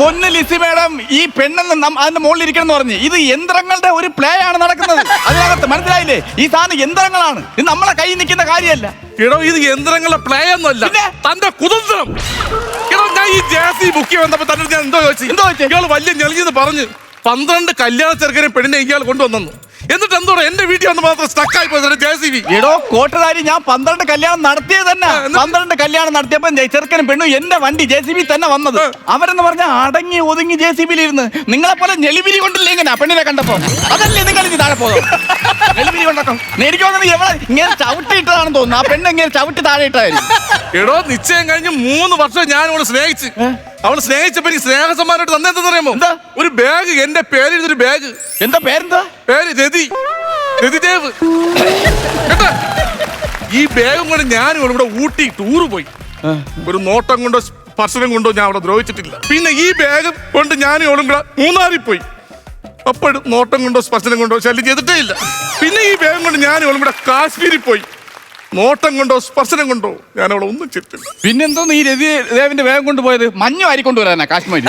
പൊന്ന് ലിസി മേഡം, ഈ പെണ്ണെന്ന് അതിന്റെ മുകളിൽ ഇരിക്കണം എന്ന് പറഞ്ഞ് ഇത് യന്ത്രങ്ങളുടെ ഒരു പ്ലേ ആണ് നടക്കുന്നത്. അതിനകത്ത് മനസ്സിലായില്ലേ? ഈ സാധനം യന്ത്രങ്ങളാണ്, ഇത് നമ്മളെ കയ്യിൽ നിൽക്കുന്ന കാര്യമല്ല. എടോ ഇത് യന്ത്രങ്ങളുടെ പ്ലേ ഒന്നുമല്ല, തന്റെ കുതന്ത്രം. എടോ ഞാൻ ഈ ജേസി ബുക്ക് വന്നപ്പോ തന്നെ ഞാൻ എന്തോ ചോദിച്ചു, ഇയാൾ വലിയ ഞെളിഞ്ഞെന്ന് പറഞ്ഞ് 12 കല്യാണ ചെറുക്കനെ പെണ്ണിനെ ഇയാൾ കൊണ്ടുവന്നു. എന്നിട്ട് എന്തോ എന്റെ വീട്ടിൽ വന്ന് മാത്രം സ്റ്റക്കായി പോയി JCB. എടോ കോട്ടുകാരി, ഞാൻ 12 കല്യാണം നടത്തിയത് തന്നെ. 12 കല്യാണം നടത്തിയപ്പോ ചെറുക്കനും പെണ്ണും എന്റെ വണ്ടി JCB തന്നെ വന്നത്. അവരെന്ന് പറഞ്ഞാൽ അടങ്ങി ഒതുങ്ങി JCB-ലിരുന്ന് നിങ്ങളെ പോലെ ഞെളിവിരി കൊണ്ടില്ലേ ഇങ്ങനെ പെണ്ണിനെ കണ്ടപ്പോ? അതല്ലേ നിങ്ങൾ ഇനി താഴെ പോകും ഞെളിവിരി കൊണ്ടൊക്കെ. എനിക്ക് തോന്നുന്നു എവിടെ ഇങ്ങനെ ചവിട്ടിയിട്ടതാണെന്ന് തോന്നുന്നു. ആ പെണ്ണ് ഇങ്ങനെ ചവിട്ടി താഴെ ഇട്ടായിരുന്നു. എടോ നിശ്ചയം കഴിഞ്ഞ് 3 വർഷം ഞാൻ അവളെ സ്നേഹിച്ച്, അവള് സ്നേഹിച്ചപ്പോ എനിക്ക് സ്നേഹസമ്മാനമായിട്ട് തന്നെന്താ അറിയാമോ? എന്താ? ഒരു ബാഗ്, എന്റെ പേരെഴുതൊരു ബാഗ്. എന്താ പേരെന്താ? പേര് രതിദേവ്. കേട്ടാ, ഈ ബാഗും കൊണ്ട് ഞാൻ ഇവിടെ ഊട്ടി ടൂറ് പോയി. ഒരു നോട്ടം കൊണ്ടോ സ്പർശനം കൊണ്ടോ ഞാൻ അവിടെ ദ്രോഹിച്ചിട്ടില്ല. പിന്നെ ഈ ബാഗ് കൊണ്ട് ഞാൻ ഇവളും കൂടെ മൂന്നാറിൽ പോയി. അപ്പോഴും നോട്ടം കൊണ്ടോ സ്പർശനം കൊണ്ടോ ശല്യം ചെയ്തിട്ടേ ഇല്ല. പിന്നെ ഈ ബാഗും കൊണ്ട് ഞാൻ ഇവളും കൂടെ കാശ്മീരിൽ പോയി. നോട്ടം കൊണ്ടോ സ്പർശനം കൊണ്ടോ ഞാൻ അവളെ ഒന്നും ചെയ്തിട്ടില്ല. പിന്നെന്തോന്ന് ഈ രതിദേവിന്റെ വേഗം കൊണ്ടുപോയത്? മഞ്ഞു വാരിക്കൊണ്ടുവരാനാ കാശ്മീരി?